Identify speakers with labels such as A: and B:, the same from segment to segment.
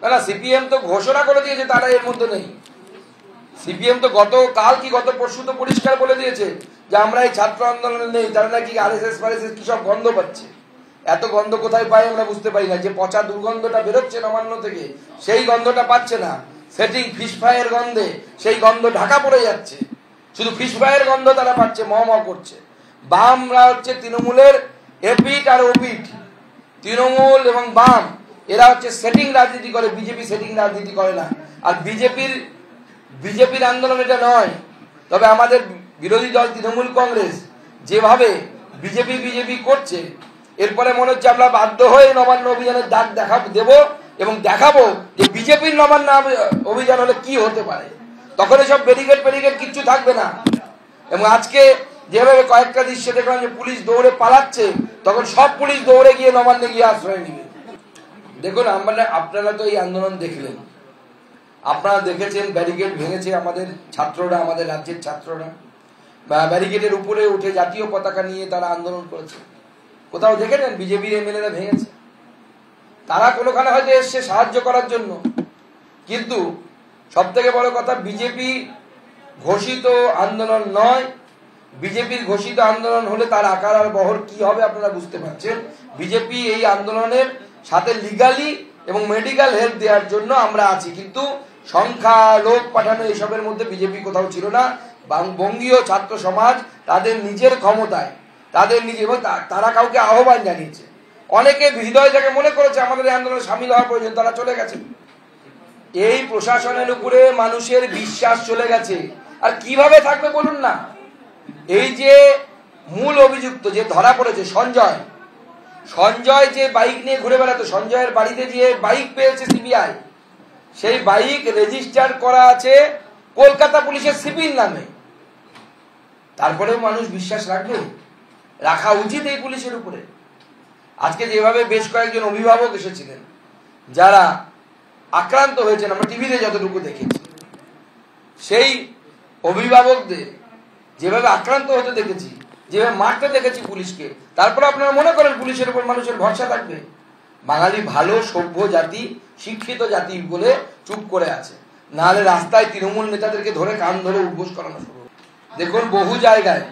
A: না, সিপিএম তো ঘোষণা করে দিয়েছে তারা এর মধ্যে নেই। সিপিএম তো গতকাল কি গত পরশু তো পরিষ্কার বলে দিয়েছে যে আমরা এই ছাত্র আন্দোলনে নেই। তারা নাকি আরএসএস ফারএসএস কি সব গন্ধ পাচ্ছে। এত গন্ধ কোথায় পাই আমরা বুঝতে পারি না। যে পচা দুর্গন্ধটা বেরোচ্ছে নবান্ন থেকে সেই গন্ধটা পাচ্ছে না। সেটিং ফিশ ফ্রাইয়ের গন্ধে সেই গন্ধ ঢাকা পড়ে যাচ্ছে। শুধু ফিশ ফ্রাইয়ের গন্ধ তারা পাচ্ছে, ম করছে। বামরা হচ্ছে তৃণমূলের এপিট আর ওপিট। তৃণমূল এবং বাম এরা হচ্ছে সেটিং রাজনীতি করে, বিজেপি সেটিং রাজনীতি করে না। আর বিজেপির আন্দোলন এটা নয়। তবে আমাদের বিরোধী দল তৃণমূল কংগ্রেস যেভাবে বিজেপি করছে, এরপরে মনে হচ্ছে আমরা বাধ্য হয়ে নবান্ন অভিযানের ডাক দেব এবং দেখাবো যে বিজেপির নবান্ন অভিযান হলে কি হতে পারে। তখন এসব ব্যারিকেড কিচ্ছু থাকবে না। এবং আজকে যেভাবে কয়েকটা দৃশ্য দেখলাম যে পুলিশ দৌড়ে পালাচ্ছে, তখন সব পুলিশ দৌড়ে গিয়ে নবান্নে গিয়ে আশ্রয় নিবে। দেখুন, আপনারা তো এই আন্দোলন দেখলেন, আপনারা দেখেছেন ব্যারিকেড ভেঙেছে আমাদের ছাত্ররা, আমাদের রাজ্যের ছাত্ররা। ব্যারিকেডের উপরে উঠে জাতীয় পতাকা নিয়ে তারা আন্দোলন করেছে। কোথাও দেখেছেন বিজেপির এমএলএরা ভেঙেছে? তারা কোনোখানে হয়তো এসছে সাহায্য করার জন্য। কিন্তু সব থেকে বড় কথা, বিজেপি ঘোষিত আন্দোলন নয়। বিজেপির ঘোষিত আন্দোলন হলে তার আকার আর বহর কি হবে আপনারা বুঝতে পারছেন। বিজেপি এই আন্দোলনের সাথে লিগালি এবং মেডিকেল হেল্প দেওয়ার জন্য আমরা আছি, কিন্তু সংখ্যা লোক পাঠানো এসবের মধ্যে বিজেপি কোথাও ছিল না। বঙ্গীয় ছাত্র সমাজ তাদের নিজের ক্ষমতায়, তাদের নিজে, এবং তারা কাউকে আহ্বান জানিয়েছে। অনেকে হৃদয় থেকে মনে করেছে আমাদের এই আন্দোলনে সামিল হওয়ার প্রয়োজন, তারা চলে গেছে। এই প্রশাসনের উপরে মানুষের বিশ্বাস চলে গেছে। আর কিভাবে থাকবে বলুন না? এই যে মূল অভিযুক্ত যে ধরা পড়েছে সঞ্জয় যে বাইক নিয়ে ঘুরে বেড়াতো, সঞ্জয়ের বাড়িতে যে বাইক পেয়েছে সিবিআই, সেই বাইক রেজিস্টার করা আছে কলকাতা পুলিশের সিপির নামে। তারপরেও মানুষ বিশ্বাস রাখা উচিত এই পুলিশের উপরে। আজকে যেভাবে বেশ কয়েকজন অভিভাবক এসেছিলেন যারা আক্রান্ত হয়েছেন, আমরা টিভিতে যতটুকু দেখেছি, সেই অভিভাবকদের যেভাবে আক্রান্ত হতে দেখেছি, যেভাবে মারতে দেখেছি পুলিশকে, তারপরে আপনারা মনে করেন পুলিশের উপর মানুষের ভরসা থাকবে? বাঙালি ভালো সভ্য জাতি, শিক্ষিত জাতি বলে চুপ করে আছে, নাহলে রাস্তায় তৃণমূল নেতাদেরকে ধরে কান ধরে উদ্বোস করানো শুরু। দেখুন, বহু জায়গায়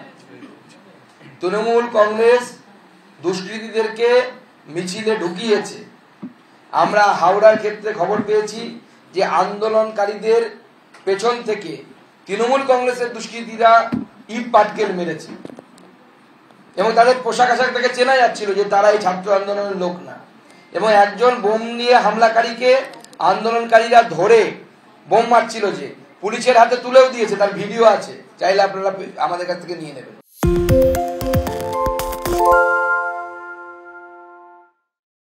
A: তৃণমূল কংগ্রেস দুষ্কৃতীদেরকে মিছিলে ঢুকিয়েছে। আমরা হাওড়ার ক্ষেত্রে খবর পেয়েছি যে আন্দোলনকারীদের পেছন থেকে তৃণমূল কংগ্রেসের দুষ্কৃতীরা ইট পাটকেল মেরেছে এবং তাদের পোশাক আশাক থেকে চেনা যাচ্ছিল যে তারা এই ছাত্র আন্দোলনের লোক না। এবং একজন বোম নিয়ে হামলাকারীকে আন্দোলনকারীরা ধরে বোম মারছিল, যে পুলিশের হাতে তুলেও দিয়েছে, তার ভিডিও আছে, চাইলে আপনারা আমাদের কাছ থেকে নিয়ে নেবেন।